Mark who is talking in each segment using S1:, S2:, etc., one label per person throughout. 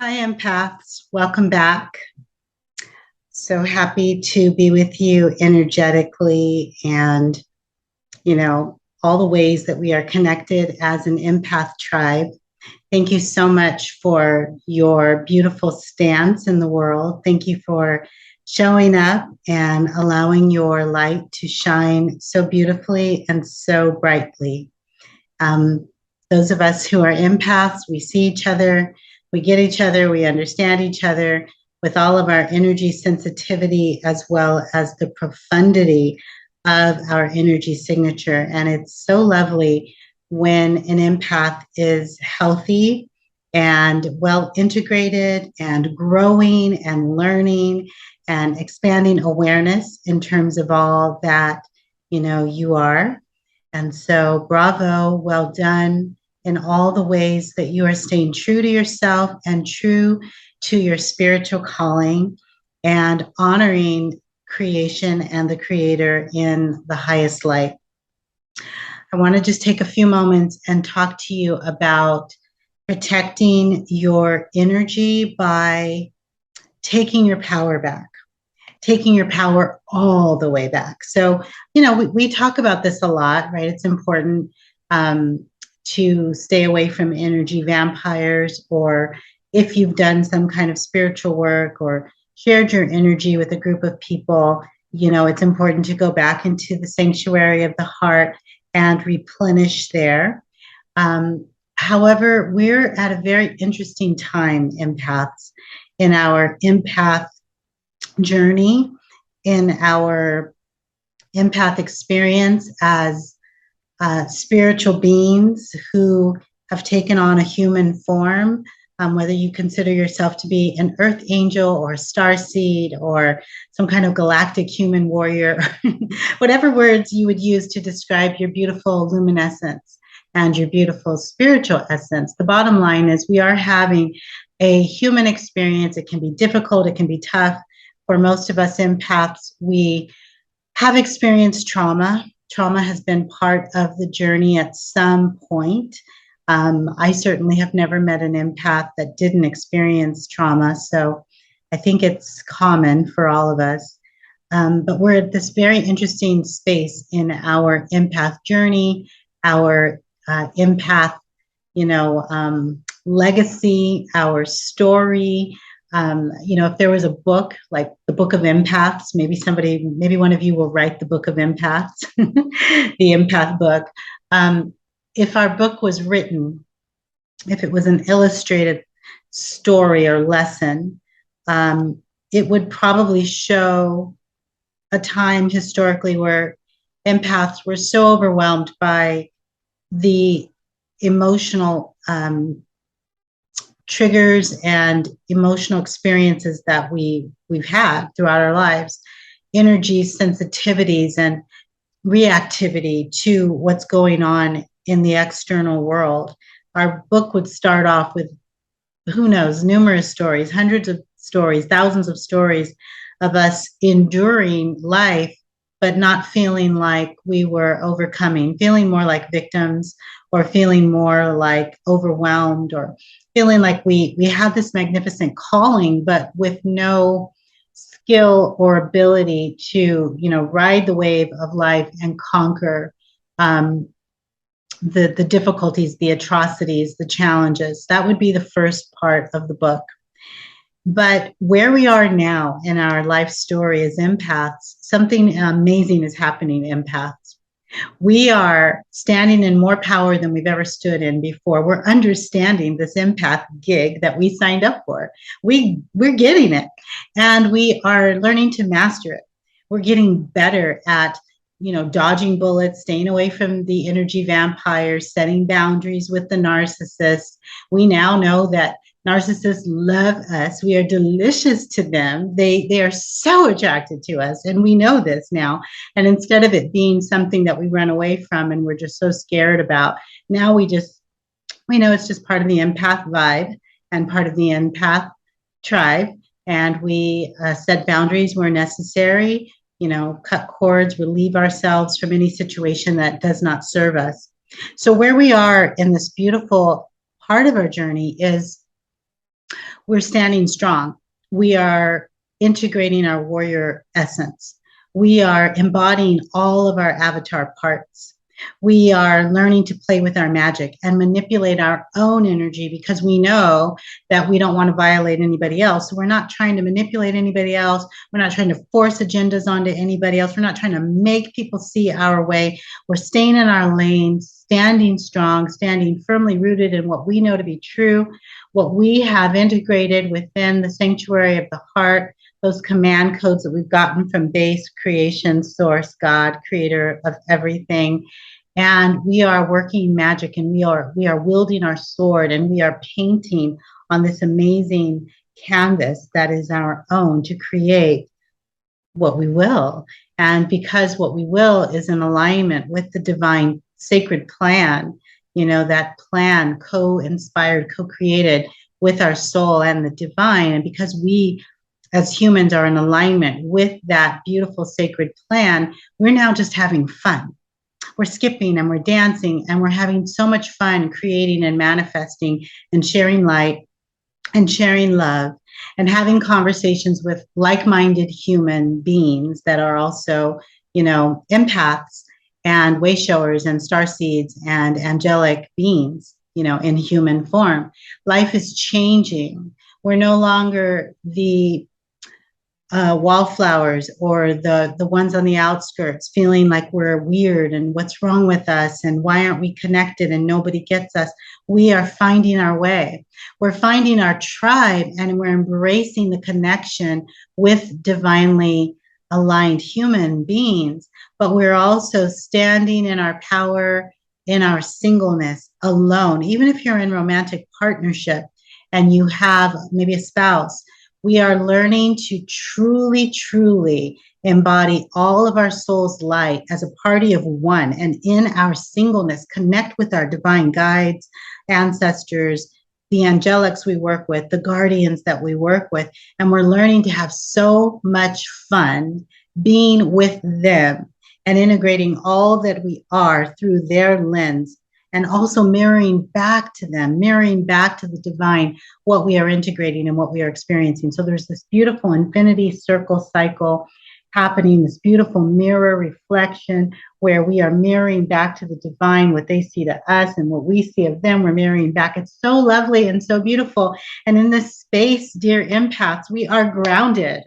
S1: Hi, Empaths. Welcome back. So happy to be with you energetically and, all the ways that we are connected as an empath tribe. Thank you so much for your beautiful stance in the world. Thank you for showing up and allowing your light to shine so beautifully and so brightly. Um, those of us who are empaths, we see each other, we get each other, we understand each other with all of our energy sensitivity as well as the profundity of our energy signature. And it's so lovely when an empath is healthy and well integrated and growing and learning and expanding awareness in terms of all that you are. And so, bravo, well done in all the ways that you are staying true to yourself and true to your spiritual calling and honoring creation and the creator in the highest light. I want to just take a few moments and talk to you about protecting your energy by taking your power back, taking your power all the way back. So, we talk about this a lot, right? It's important to stay away from energy vampires, or if you've done some kind of spiritual work or shared your energy with a group of people, it's important to go back into the sanctuary of the heart and replenish there. However, we're at a very interesting time, empaths, in our empath journey, in our empath experience as spiritual beings who have taken on a human form, whether you consider yourself to be an earth angel or a star seed or some kind of galactic human warrior, whatever words you would use to describe your beautiful luminescence and your beautiful spiritual essence. The bottom line is we are having a human experience. It can be difficult, it can be tough. For most of us empaths, we have experienced trauma. Trauma has been part of the journey at some point. I certainly have never met an empath that didn't experience trauma, so I think it's common for all of us. But we're at this very interesting space in our empath journey, our empath, legacy, our story. If there was a book like the Book of Empaths, maybe one of you will write the Book of Empaths, the Empath book. If our book was written, if it was an illustrated story or lesson, it would probably show a time historically where empaths were so overwhelmed by the emotional triggers and emotional experiences that we've had throughout our lives, energy sensitivities and reactivity to what's going on in the external world. Our book would start off with, who knows, numerous stories, hundreds of stories, thousands of stories of us enduring life, but not feeling like we were overcoming, feeling more like victims, or feeling more like overwhelmed, or feeling like we had this magnificent calling, but with no skill or ability to, ride the wave of life and conquer the difficulties, the atrocities, the challenges. That would be the first part of the book. But where we are now in our life story as empaths, something amazing is happening, empaths. We are standing in more power than we've ever stood in before. We're understanding this empath gig that we signed up for. We're getting it, and we are learning to master it. We're getting better at, dodging bullets, staying away from the energy vampires, setting boundaries with the narcissist. We now know that narcissists love us. We are delicious to them. They are so attracted to us, and we know this now. And instead of it being something that we run away from and we're just so scared about, now we know it's just part of the empath vibe and part of the empath tribe. And we set boundaries where necessary, cut cords, relieve ourselves from any situation that does not serve us. So where we are in this beautiful part of our journey is we're standing strong. We are integrating our warrior essence. We are embodying all of our avatar parts. We are learning to play with our magic and manipulate our own energy because we know that we don't want to violate anybody else. So we're not trying to manipulate anybody else. We're not trying to force agendas onto anybody else. We're not trying to make people see our way. We're staying in our lane, standing strong, standing firmly rooted in what we know to be true, what we have integrated within the sanctuary of the heart, those command codes that we've gotten from base, creation, source, God, creator of everything. And we are working magic, and we are wielding our sword, and we are painting on this amazing canvas that is our own to create what we will. And because what we will is in alignment with the divine sacred plan, that plan co-inspired, co-created with our soul and the divine. And because we as humans are in alignment with that beautiful sacred plan, we're now just having fun. We're skipping and we're dancing and we're having so much fun creating and manifesting and sharing light and sharing love and having conversations with like-minded human beings that are also, empaths and wayshowers and starseeds and angelic beings, in human form. Life is changing. We're no longer the wallflowers or the ones on the outskirts feeling like we're weird and what's wrong with us and why aren't we connected and nobody gets us. We are finding our way. We're finding our tribe, and we're embracing the connection with divinely aligned human beings, but we're also standing in our power, in our singleness alone. Even if you're in romantic partnership and you have maybe a spouse, we are learning to truly, truly embody all of our soul's light as a party of one, and in our singleness, connect with our divine guides, ancestors, the angelics we work with, the guardians that we work with, and we're learning to have so much fun being with them and integrating all that we are through their lens, and also mirroring back to them, mirroring back to the divine, what we are integrating and what we are experiencing. So there's this beautiful infinity circle cycle happening, this beautiful mirror reflection where we are mirroring back to the divine what they see to us, and what we see of them, we're mirroring back. It's so lovely and so beautiful. And in this space, dear empaths, we are grounded.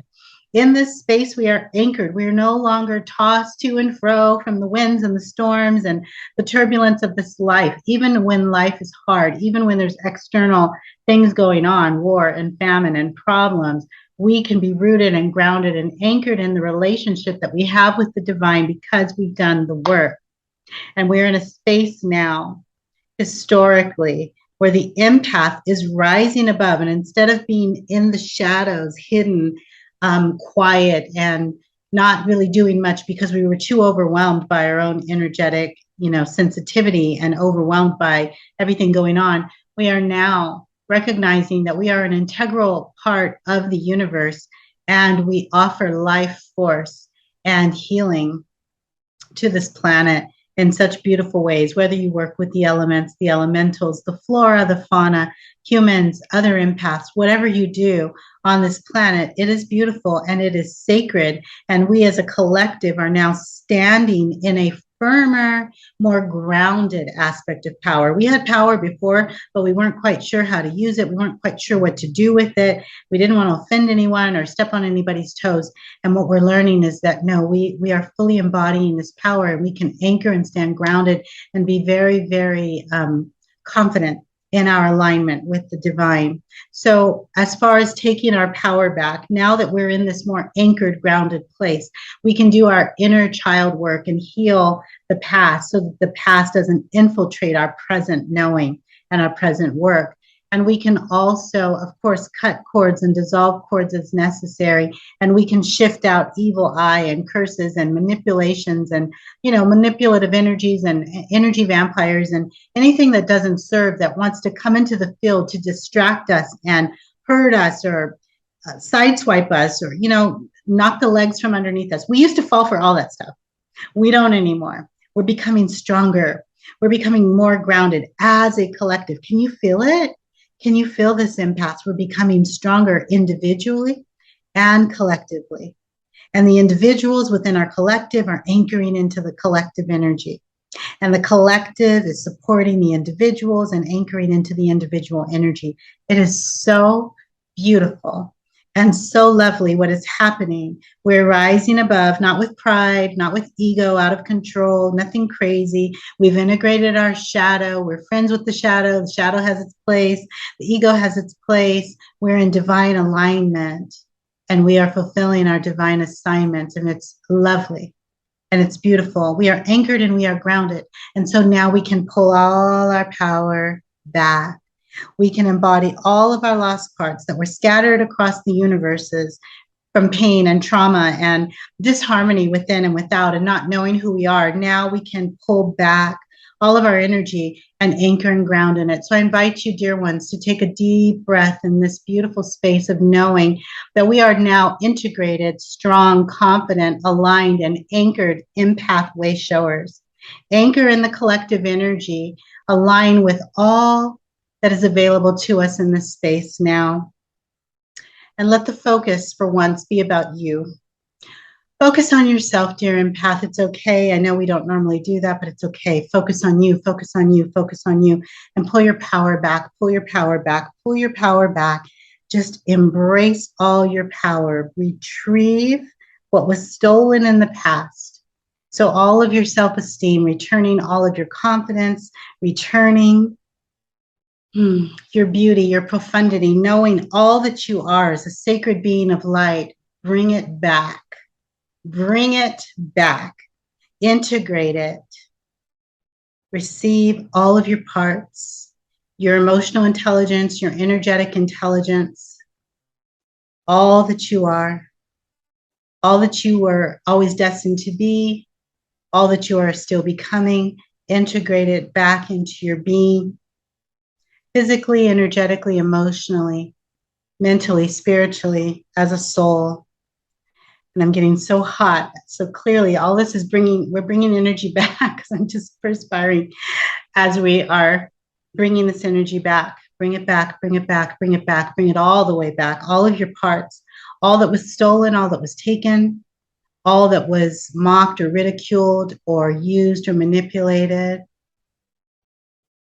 S1: In this space, we are anchored. We are no longer tossed to and fro from the winds and the storms and the turbulence of this life. Even when life is hard, even when there's external things going on, war and famine and problems, we can be rooted and grounded and anchored in the relationship that we have with the divine because we've done the work. And we're in a space now, historically, where the empath is rising above. And instead of being in the shadows, hidden, quiet and not really doing much because we were too overwhelmed by our own energetic, sensitivity and overwhelmed by everything going on, we are now recognizing that we are an integral part of the universe, and we offer life force and healing to this planet in such beautiful ways, whether you work with the elements, the elementals, the flora, the fauna, humans, other empaths, whatever you do on this planet, it is beautiful and it is sacred. And we as a collective are now standing in a firmer, more grounded aspect of power. We had power before, but we weren't quite sure how to use it. We weren't quite sure what to do with it. We didn't want to offend anyone or step on anybody's toes. And what we're learning is that, no, we are fully embodying this power, and we can anchor and stand grounded and be very, very confident in our alignment with the divine. So as far as taking our power back, now that we're in this more anchored, grounded place, we can do our inner child work and heal the past so that the past doesn't infiltrate our present knowing and our present work. And we can also, of course, cut cords and dissolve cords as necessary. And we can shift out evil eye and curses and manipulations and, manipulative energies and energy vampires and anything that doesn't serve, that wants to come into the field to distract us and hurt us or sideswipe us or, knock the legs from underneath us. We used to fall for all that stuff. We don't anymore. We're becoming stronger. We're becoming more grounded as a collective. Can you feel it? Can you feel this, empath? We're becoming stronger individually and collectively. And the individuals within our collective are anchoring into the collective energy. And the collective is supporting the individuals and anchoring into the individual energy. It is so beautiful and so lovely what is happening. We're rising above, not with pride, not with ego out of control, nothing crazy. We've integrated our shadow. We're friends with the shadow. The shadow has its place. The ego has its place. We're in divine alignment and we are fulfilling our divine assignments, and it's lovely. And it's beautiful. We are anchored and we are grounded. And so now we can pull all our power back. We can embody all of our lost parts that were scattered across the universes from pain and trauma and disharmony within and without and not knowing who we are. Now we can pull back all of our energy and anchor and ground in it. So I invite you, dear ones, to take a deep breath in this beautiful space of knowing that we are now integrated, strong, confident, aligned, and anchored empath way showers. Anchor in the collective energy, align with all that is available to us in this space now. And let the focus for once be about you. Focus on yourself, dear empath. It's okay. I know we don't normally do that, but it's okay. Focus on you, focus on you, focus on you, and pull your power back, pull your power back, pull your power back. Just embrace all your power. Retrieve what was stolen in the past. So all of your self-esteem, returning all of your confidence, returning your beauty, your profundity, knowing all that you are as a sacred being of light. Bring it back. Bring it back, integrate it, receive all of your parts, your emotional intelligence, your energetic intelligence, all that you are, all that you were always destined to be, all that you are still becoming, integrate it back into your being, physically, energetically, emotionally, mentally, spiritually, as a soul. And I'm getting so hot. So clearly all this is we're bringing energy back because I'm just perspiring as we are bringing this energy back. Bring it back, bring it back, bring it back, bring it all the way back. All of your parts, all that was stolen, all that was taken, all that was mocked or ridiculed or used or manipulated.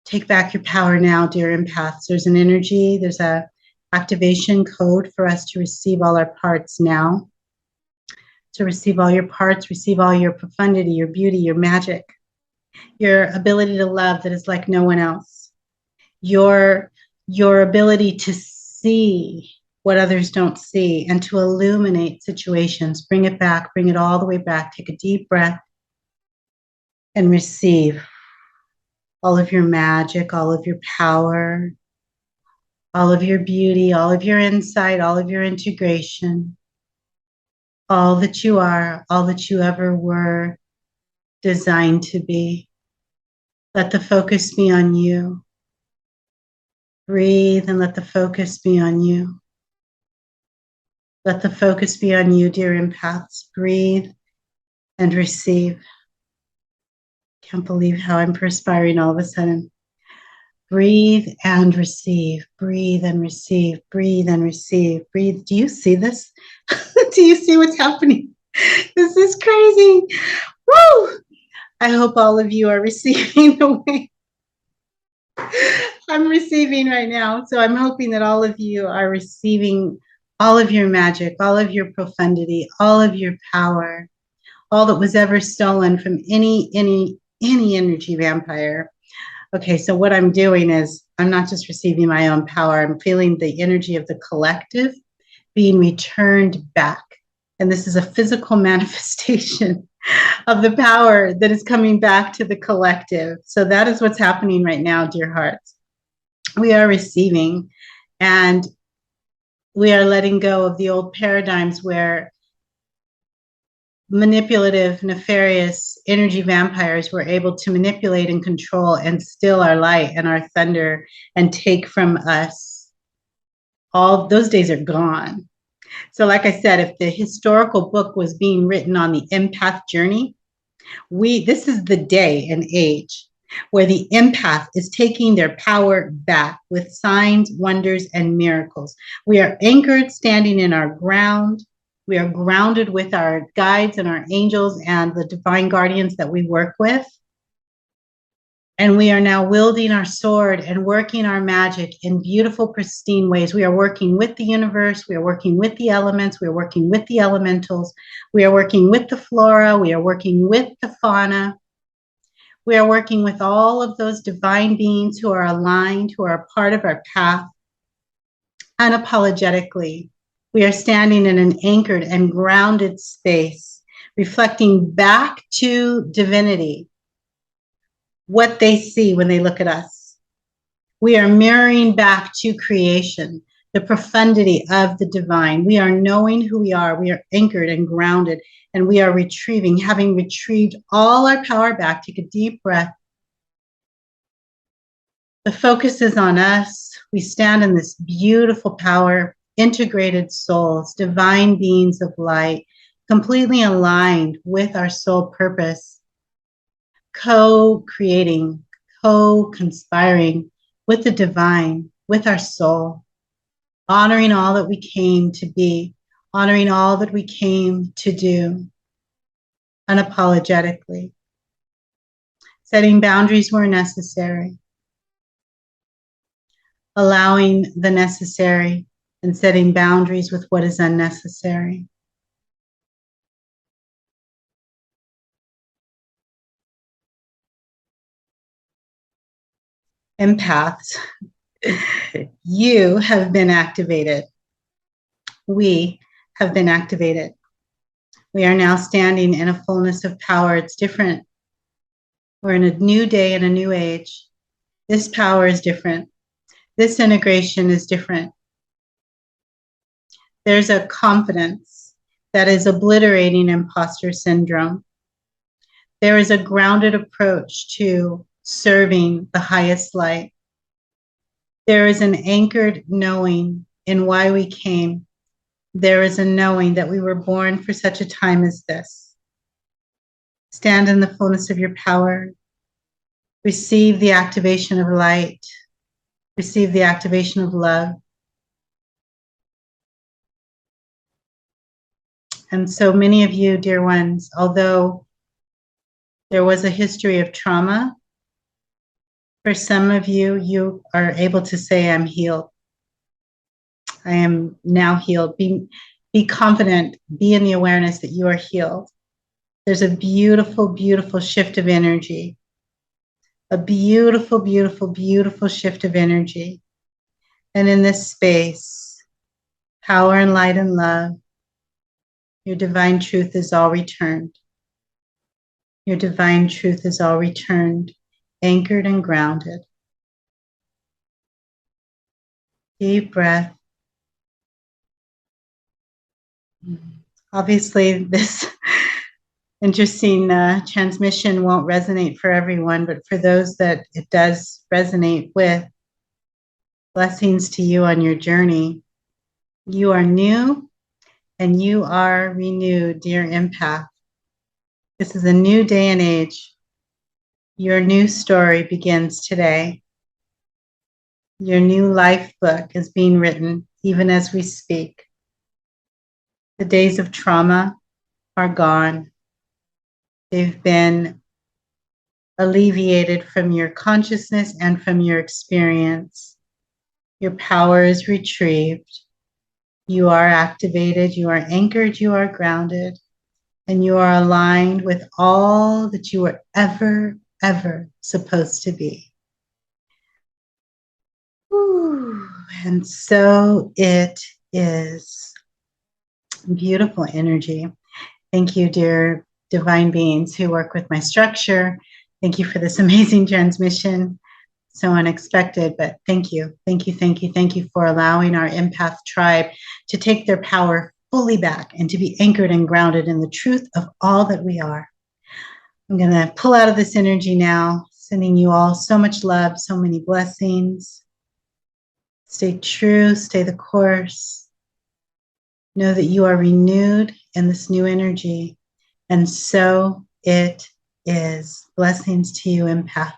S1: Take back your power now, dear empaths. There's an energy, there's a activation code for us to receive all our parts now. To receive all your parts, receive all your profundity, your beauty, your magic, your ability to love that is like no one else, your ability to see what others don't see and to illuminate situations. Bring it back, bring it all the way back. Take a deep breath and receive all of your magic, all of your power, all of your beauty, all of your insight, all of your integration. All that you are, all that you ever were designed to be. Let the focus be on you. Breathe and let the focus be on you. Let the focus be on you, dear empaths. Breathe and receive. Can't believe how I'm perspiring all of a sudden. Breathe and receive. Breathe and receive. Breathe and receive. Breathe. Do you see this? Do you see what's happening? This is crazy. Woo! I hope all of you are receiving the way I'm receiving right now. So I'm hoping that all of you are receiving all of your magic, all of your profundity, all of your power, all that was ever stolen from any energy vampire. Okay, so what I'm doing is I'm not just receiving my own power, I'm feeling the energy of the collective being returned back. And this is a physical manifestation of the power that is coming back to the collective. So that is what's happening right now, dear hearts. We are receiving and we are letting go of the old paradigms where manipulative, nefarious energy vampires were able to manipulate and control and steal our light and our thunder and take from us. All those days are gone. So like I said, if the historical book was being written on the empath journey, this is the day and age where the empath is taking their power back with signs, wonders, and miracles. We are anchored, standing in our ground. We are grounded with our guides and our angels and the divine guardians that we work with. And we are now wielding our sword and working our magic in beautiful, pristine ways. We are working with the universe. We are working with the elements. We are working with the elementals. We are working with the flora. We are working with the fauna. We are working with all of those divine beings who are aligned, who are a part of our path, unapologetically. We are standing in an anchored and grounded space, reflecting back to divinity what they see when they look at us. We are mirroring back to creation, the profundity of the divine. We are knowing who we are. We are anchored and grounded, and we are retrieving, having retrieved all our power back. Take a deep breath. The focus is on us. We stand in this beautiful power, integrated souls, divine beings of light, completely aligned with our soul purpose, co-creating, co-conspiring with the divine, with our soul, honoring all that we came to be, honoring all that we came to do, unapologetically, setting boundaries where necessary, allowing the necessary and setting boundaries with what is unnecessary. Empaths, you have been activated. We have been activated. We are now standing in a fullness of power. It's different. We're in a new day and a new age. This power is different. This integration is different. There's a confidence that is obliterating imposter syndrome. There is a grounded approach to serving the highest light. There is an anchored knowing in why we came. There is a knowing that we were born for such a time as this. Stand in the fullness of your power. Receive the activation of light. Receive the activation of love. And so many of you, dear ones, although there was a history of trauma, for some of you, you are able to say, I'm healed. I am now healed. Be confident. Be in the awareness that you are healed. There's a beautiful, beautiful shift of energy. A beautiful, beautiful, beautiful shift of energy. And in this space, power and light and love, your divine truth is all returned. Your divine truth is all returned, anchored and grounded. Deep breath. Obviously, this interesting transmission won't resonate for everyone, but for those that it does resonate with, blessings to you on your journey. You are new and you are renewed, dear empath. This is a new day and age. Your new story begins today. Your new life book is being written even as we speak. The days of trauma are gone. They've been alleviated from your consciousness and from your experience. Your power is retrieved. You are activated, you are anchored, you are grounded, and you are aligned with all that you were ever, ever supposed to be. Whew. And so it is. Beautiful energy. Thank you, dear divine beings who work with my structure. Thank you for this amazing transmission. So unexpected, but thank you. Thank you, thank you, thank you for allowing our empath tribe to take their power fully back and to be anchored and grounded in the truth of all that we are. I'm going to pull out of this energy now, sending you all so much love, so many blessings. Stay true, stay the course. Know that you are renewed in this new energy. And so it is. Blessings to you, empath.